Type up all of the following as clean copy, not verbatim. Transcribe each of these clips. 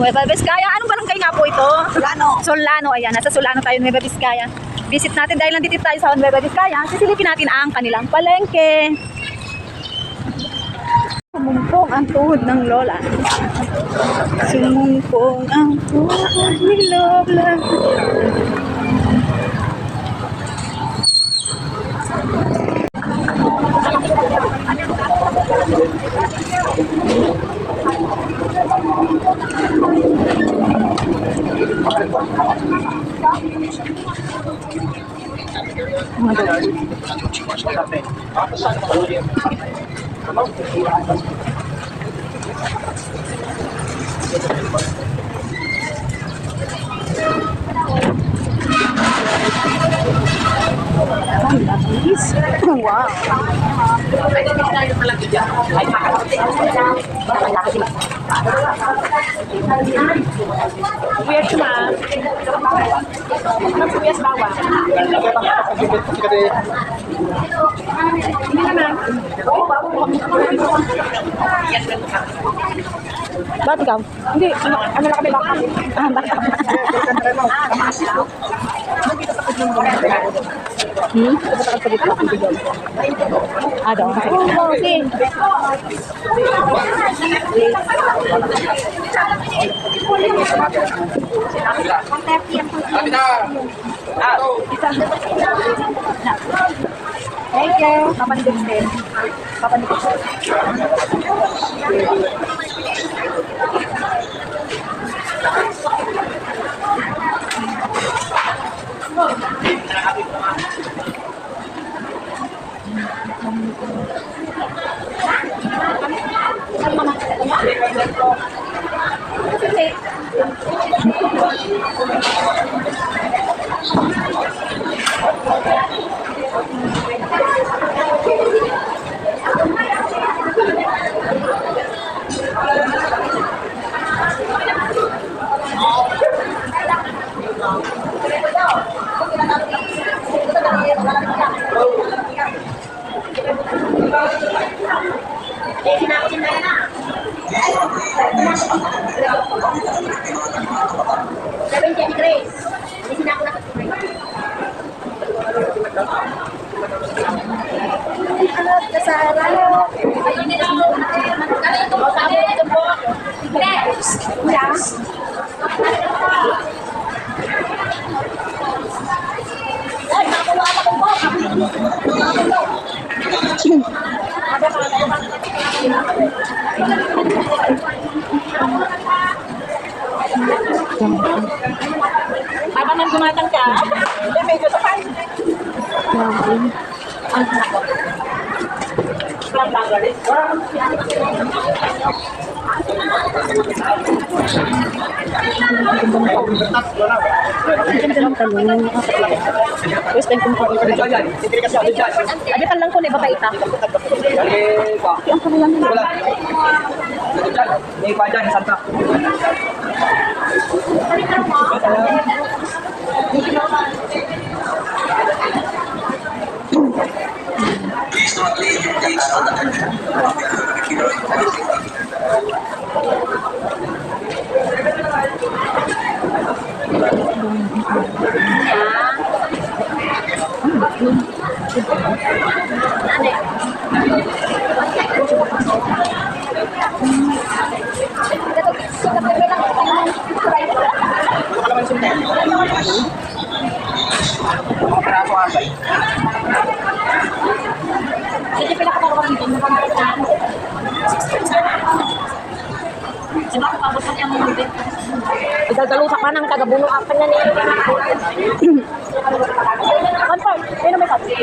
Nueva Vizcaya. Anong barangay nga po ito? Solano. Solano. Ayan, nasa Solano tayo, Nueva Vizcaya. Visit natin dahil nandito tayo sa Nueva Vizcaya. Sisilipin natin ang kanilang palengke. Sumumpong ang tuhod ng lola. Sumumpong ang tuhod ni lola. Wow. Weird cuma. Sibuyas bawang. Ini naman. Ba't ikaw? Hindi, ano lang kami baka? Baka. Ada. Oh, okay. Thank you. Papanigod din. Papanigod. Habang nang gumatang ka, medyo sa kain. First time kumakain ko dito. Agitan lang ko na ibabaita. Ang kanilang nila. May pa dyan, Santa. Please don't leave your things on the Jadi pila ka karon dito mo pang Sino ko pabot niya mo dito? Idadalo sa kanang tagabuno akan na ni. Confirm, pero may sabi.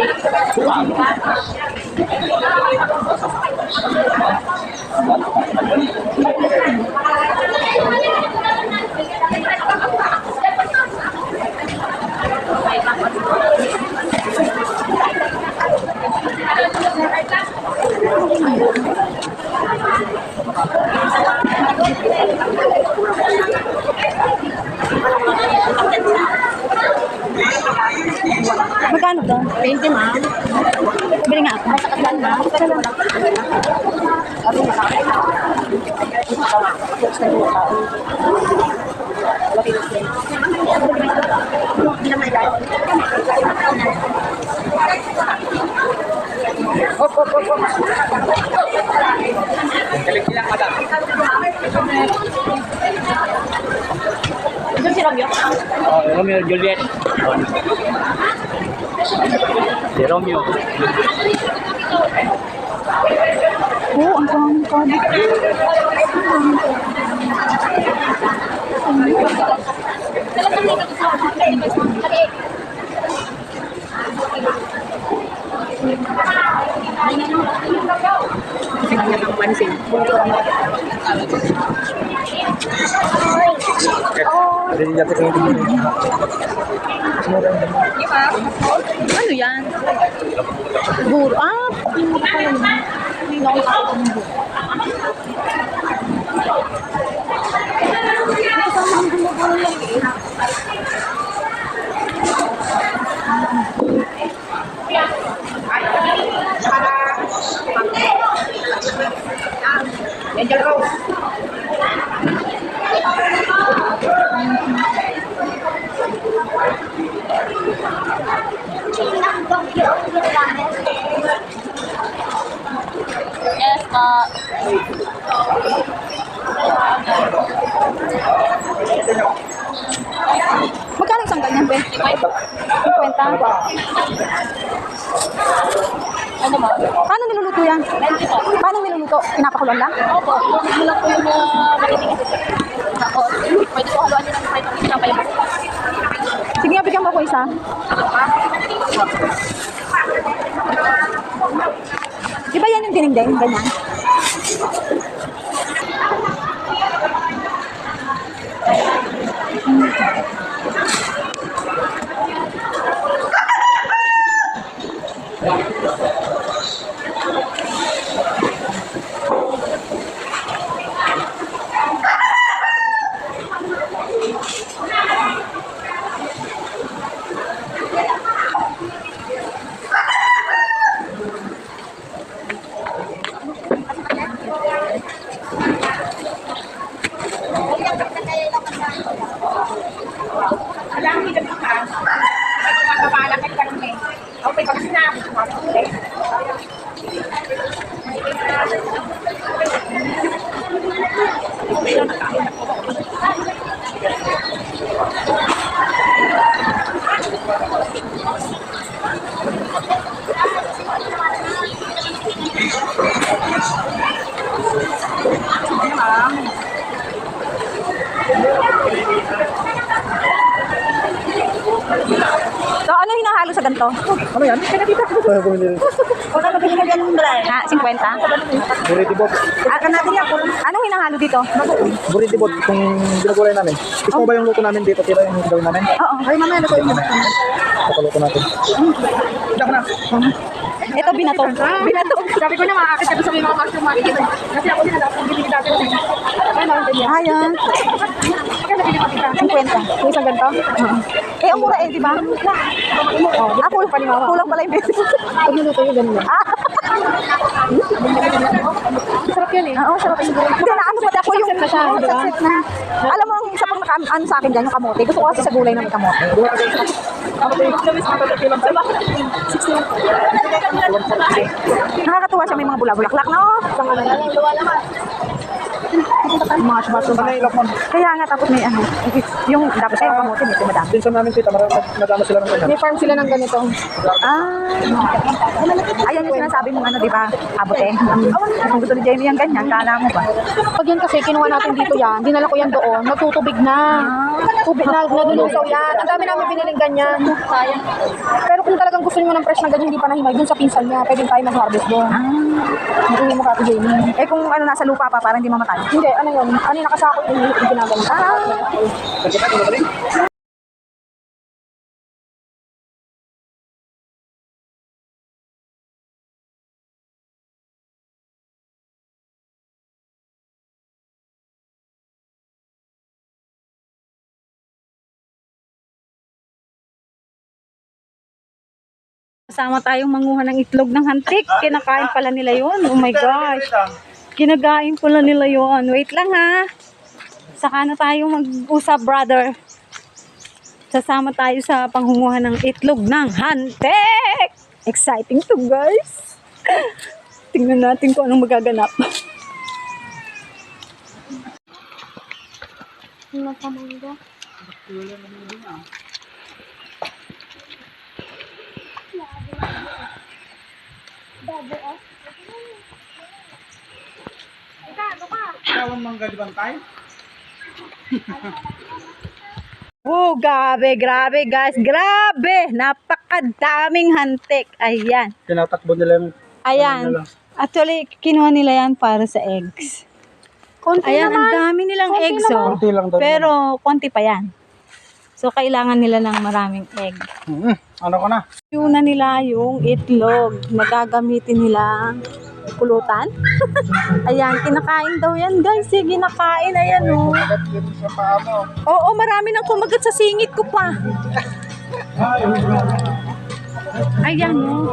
Magkano to? 20 ma'am. Bili nga ako. Masakatan na. Tapos na yung tao. Op. Galing silang madam. Doon si Romeo. Romeo Juliet. Si Romeo. Oo, ang daming kami. Kasi kanya ng pansin. Ada di jatuh ini. Ano yan? Buro. Ah, hindi ko yun. Hindi na ako ng buro. Yes, magkano isang ganyan, Ben? 50. Ano ba? Paano niluluto yan? Paano niluluto? Pinapakulan lang? Opo. Niluluto ko yung matitigas. Tapos, pwede ko haluan yun ng kahit ang isang payo. Sige nga, bigyan mo ako isa. Di ba yan yung dinengdeng? Ganyan? So, ano hinahalo sa ganito? Ano yan? Wala na pinili ganun ba? Ha, 50? Burrito bot. Natin yan. Anong hinahalo dito? Burrito bot kung ginagulay namin. Gusto mo ba yung luto namin dito? Tira yung gawin namin? Oo. Ay, mamaya na kayo. Papaluto natin. Hindi na. Ito, binato. Binato. Sabi ko na makakit ka sa mga mushroom market. Kasi ako din dapat bibili dati ko. Ay, naman din yan. Ayan. Kaya nabili ko kita. 50. Yung isang ganito? Eh, ang mura eh, di ba? Kulang pala yung beses. Pag niluto yung ganun yan. Sarap yan eh. Oo, sarap. Hindi na, ano pati ako yung Success na siya, di ba? success na. Alam mo, ang isa pang ano sa akin dyan, yung kamote. Gusto ko kasi sa gulay na may kamote. Nakakatuwa siya, may mga bula-bulaklak, no? Mushroom. Kaya nga, tapos may ano, yung dapat yung kamote, medyo madami. Pinsan namin tita, madama sila ng ganyan. May farm sila ng ganito. Ayan yung sinasabi mong ano, di ba? Abote. Kung gusto ni Jamie yung ganyan, kala mo ba? Pag yan kasi kinuha natin dito yan, dinala ko yan doon, nagtutubig na. Tubig na, nalulusaw yan. Ang dami namin biniling ganyan. Pero kung talagang gusto niyo ng fresh na ganyan, hindi pa nahimay, dun sa pinsan niya, pwedeng tayo mag-harvest doon. Hindi mo kati Jamie. Eh kung ano nasa lupa pa, parang hindi mamatay. Hindi, ano yun? Ano yung nakasako yung ginagawa? Kasama tayong manguha ng itlog ng hantik. Kinakain pala nila yun. Oh my gosh. Kinagain pala nila yun. Wait lang ha. Saka na tayo mag-usap, brother. Sasama tayo sa panghuhuha ng itlog ng hantek. Exciting to, guys. Tingnan natin kung anong magaganap. Tawang mangga di bantay? Oh, grabe, grabe, guys. Grabe. Napakadaming hantik. Ayan. Tinatakbo nila yung Ayan. nila. Actually, kinuha nila yan para sa eggs. Konti Ayan, ang naman. dami nilang eggs, oh. Konti lang daw. Pero, konti pa yan. So, kailangan nila ng maraming egg. Ano ko na? Yuna nila yung itlog na gagamitin nila pulutan. Ayan, kinakain daw yan, guys. Sige, kinakain. Ayan, oh. Kagat yun sa paa mo. Oo, marami nang kumagat sa singit ko pa. Ayan, oh.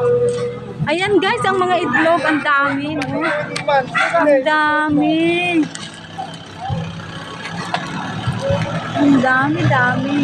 Ayan, guys, ang mga itlog. Ang dami, oh. Ang dami. Ang dami, dami.